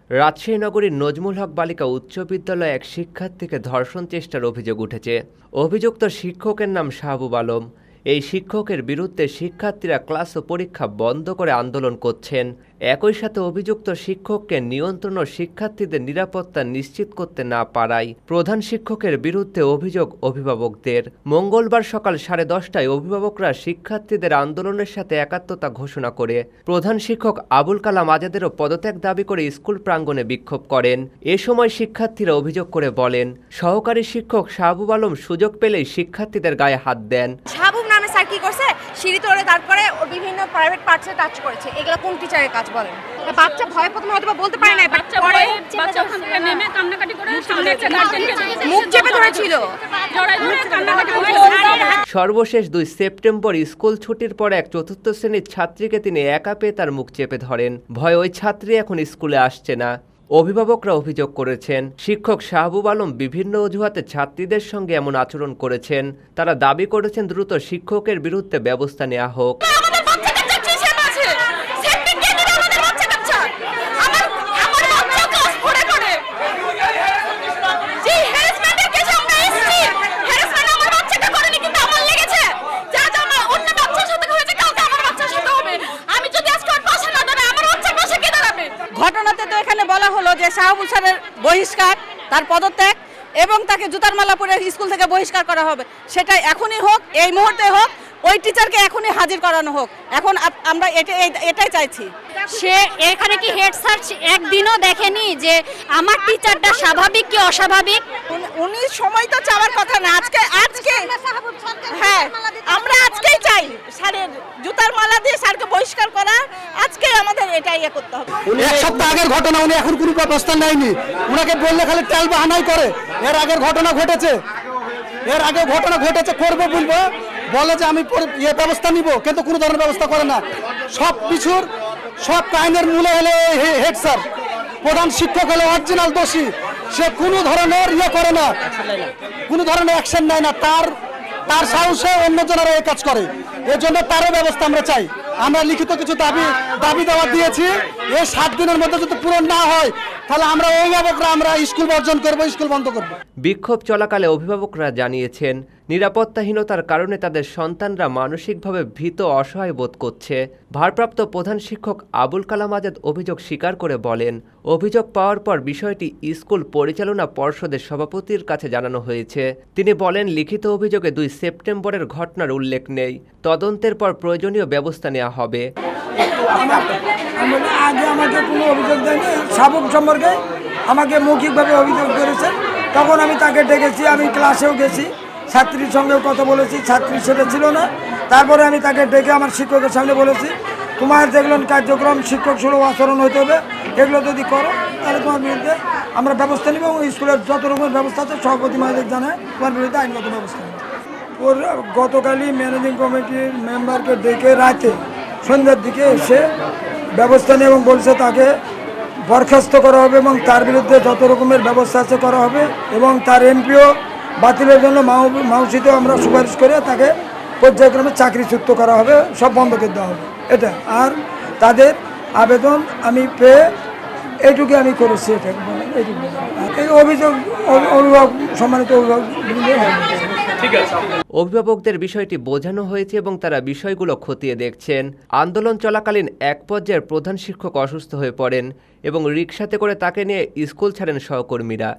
রাজশাহী নগরীর নজমুল হক বালিকা উচ্চ বিদ্যালয়ে এক শিক্ষার্থীকে ধর্ষণ চেষ্টার অভিযোগ উঠেছে। অভিযুক্ত শিক্ষকের নাম শাহবুব আলম। এই শিক্ষকের বিরুদ্ধে শিক্ষার্থীরা ক্লাস ও পরীক্ষা বন্ধ করে আন্দোলন করছেন। একই সাথে অভিযুক্ত শিক্ষককে নিয়ন্ত্রণ ও শিক্ষার্থীদের নিরাপত্তা নিশ্চিত করতে না পারায় প্রধান শিক্ষকের বিরুদ্ধে অভিযোগ অভিভাবকদের। মঙ্গলবার সকাল 10:30টায় অভিভাবকরা শিক্ষার্থীদের আন্দোলনের সাথে একাত্মতা ঘোষণা করে প্রধান শিক্ষক আবুল কালাম আজাদেরও পদত্যাগ দাবি করে স্কুল প্রাঙ্গণে বিক্ষোভ করেন। এ সময় শিক্ষার্থীরা অভিযোগ করে বলেন, সহকারী শিক্ষক শাহবুব আলম সুযোগ পেলেই শিক্ষার্থীদের গায়ে হাত দেন। স্যার কি করছে, সিঁড়ি তোড়ে তারপরে বিভিন্ন প্রাইভেট পার্টসে টাচ করেছে। এগুলো কোন টিচারের কাজ বলেন? বাচ্চা ভয় প্রথমে হয়তো বলতে পারে না, বাচ্চা পরে বাচ্চা ওখান থেকে নেমে কান্নাকাটি করে সামনে একটা গার্জেনকে মুখ চেপে ধরেছিল, জড়াই ধরে কান্নাকাটি করে। সর্বশেষ 2 সেপ্টেম্বর স্কুল ছুটির পর এক চতুর্থ শ্রেণীর ছাত্রীকে তিনি একা পেয়ে তার মুখ চেপে ধরেন। ভয়ে ওই ছাত্রী এখন স্কুলে আসছে না। অভিভাবকরা অভিযোগ করেছেন, শিক্ষক শাহবুব আলম বিভিন্ন অজুহাতে ছাত্রীদের সঙ্গে এমন আচরণ করেছেন। তারা দাবি করেছেন দ্রুত শিক্ষকের বিরুদ্ধে ব্যবস্থা নেওয়া হোক। ঘটনাতে তো এখানে বলা হলো যে শাহবুল স্যারের বহিষ্কার, তার পদত্যাগ এবং তাকে জুতার মালা পরে স্কুল থেকে বহিষ্কার করা হবে। সেটা এখনই হোক, এই মুহূর্তে হোক, ওই টিচারকে এখনই হাজির করানো হোক। এখন আমরা এটাই চাইছি। সে এখানে কি হেড স্যার একদিনও দেখেনি যে আমার টিচারটা স্বাভাবিক কি অস্বাভাবিক? উনি সময় তো চাওয়ার কথা না। আজকে হ্যাঁ, আমরা আজকেই চাই স্যারের জুতার মালা দিয়ে স্যারকে বহিষ্কার করা। আজকে আমাদের এটাই করতে হবে। এক সপ্তাহ আগের ঘটনা, উনি এখন কোনো ব্যবস্থা নেয়নি। উনাকে বললে খালি টাল বাহানাই করে। এর আগের ঘটনা ঘটেছে, করবো বলবো, বলে যে আমি ব্যবস্থা নিব, কিন্তু কোনো ধরনের ব্যবস্থা করে না। সব কাহিনীর মূলে হলে হেড স্যার, প্রধান শিক্ষক হলে অরিজিনাল দোষী। সে কোনো ধরনের করে না, কোনো ধরনের অ্যাকশন নেয় না। তার সাহসে অন্যজনেরা এই কাজ করে। এর জন্য তারও ব্যবস্থা আমরা চাই। আমরা লিখিত কিছু দাবি দেওয়া দিয়েছি। এই 7 দিনের মধ্যে যদি পূরণ না হয়, তাহলে আমরা অভিভাবকরা স্কুল বর্জন করবো, স্কুল বন্ধ করবো। বিক্ষোভ চলাকালে অভিভাবকরা জানিয়েছেন, নিরাপত্তাহীনতার কারণে তাদের সন্তানরা মানসিকভাবে ভীত অসহায় বোধ করছে। ভারপ্রাপ্ত প্রধান শিক্ষক আবুল কালাম আজাদ অভিযোগ স্বীকার করে বলেন, অভিযোগ পাওয়ার পর বিষয়টি স্কুল পরিচালনা পর্ষদের সভাপতির কাছে জানানো হয়েছে। তিনি বলেন, লিখিত অভিযোগে 2 সেপ্টেম্বরের ঘটনার উল্লেখ নেই। তদন্তের পর প্রয়োজনীয় ব্যবস্থা নেওয়া হবে। আগে আমাকে কোনো অভিযোগ দেয়নি। শাহবুব সম্পর্কে আমাকে মৌখিকভাবে অভিযোগ করেছে। তখন আমি তাকে ডেকেছি, আমি ক্লাসেও গেছি, ছাত্রীর সঙ্গেও কথা বলেছি। ছাত্রী সেটা ছিল না। তারপরে আমি তাকে ডেকে আমার শিক্ষকের সামনে বলেছি, তোমার যেগুলো কার্যক্রম শিক্ষক সুলভ আচরণ হতে হবে, এগুলো যদি করো তাহলে তোমার বিরুদ্ধে আমরা ব্যবস্থা নিব। এবং স্কুলের যত রকমের ব্যবস্থা আছে সভাপতি মহোদয় জানায় তোমার বিরুদ্ধে আইনগত ব্যবস্থা নেব। ওর গতকালই ম্যানেজিং কমিটির মেম্বারকে ডেকে রাতে সন্ধ্যার দিকে এসে ব্যবস্থা নিয়ে এবং বলছে তাকে বরখাস্ত করা হবে এবং তার বিরুদ্ধে যত রকমের ব্যবস্থা আছে করা হবে। এবং তার এমপিও বাতিলের জন্য মাউসিতেও আমরা সুপারিশ করে তাকে পর্যায়ক্রমে চাকরিচ্যুত করা হবে, সব বন্ধ করে দেওয়া হবে। এটা আর তাদের আবেদন আমি পেয়ে এইটুকু আমি করেছি। এই অভিযোগ সম্মানিত অভিভাবকদের বিষয়টি বোঝানো হয়েছে এবং তারা বিষয়গুলো খতিয়ে দেখছেন। আন্দোলন চলাকালীন এক পর্যায়ে প্রধান শিক্ষক অসুস্থ হয়ে পড়েন এবং রিকশাতে করে তাকে নিয়ে স্কুল ছাড়েন সহকর্মীরা।